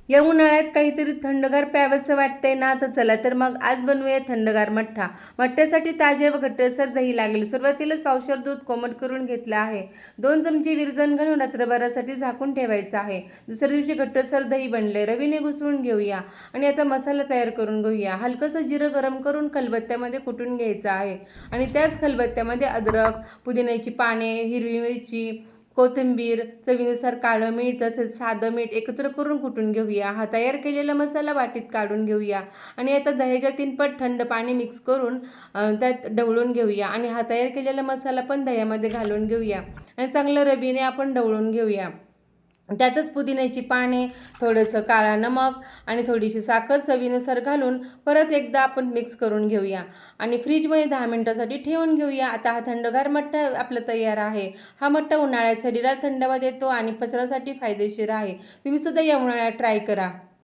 या उन्हाळ्यात काहीतरी थंडगार प्यावंसं वाटतंय ना, तर चला तर मग आज बनवूया थंडगार मठ्ठा. मठ्ठ्यासाठी ताजे व घट्टसर दही लागेल. सुरुवातीलाच पावशेर दूध कोमट करून घेतलं आहे. 2 चमचे विरजण घालून रात्रभरासाठी झाकून ठेवायचं आहे. दुसऱ्या दिवशी घट्टसर दही बनले. रवीने घुसळून घेऊया आणि आता मसाला तयार करून घेऊया. हलकंसं जिरं गरम करून खलबत्त्यामध्ये कुटून घ्यायचं आहे आणि त्याच खलबत्त्यामध्ये अद्रक, पुदिन्याची पाने, हिरवी मिरची, कोथिंबीर, चवीनुसार काळं मीठ तसेच साधं मीठ एकत्र करून कुटून घेऊया. हा तयार केलेला मसाला वाटीत काढून घेऊया आणि आता दह्याच्या 3 पट थंड पाणी मिक्स करून त्यात ढवळून घेऊया आणि हा तयार केलेला मसाला पण दह्यामध्ये घालून घेऊया आणि चांगलं रवीने आपण ढवळून घेऊया. त्यातच पुदिन्याची पाने, थोडंसं काळा नमक आणि थोडीशी साखर चवीनुसार घालून परत एकदा आपण मिक्स करून घेऊया आणि फ्रीजमध्ये 10 मिनिटासाठी ठेवून घेऊया. आता हा थंडगार मठ्ठा आपला तयार आहे. हा मठ्ठा उन्हाळ्यात शरीराला थंडावा देतो आणि पचनासाठी फायदेशीर आहे. तुम्ही सुद्धा या उन्हाळ्यात ट्राय करा.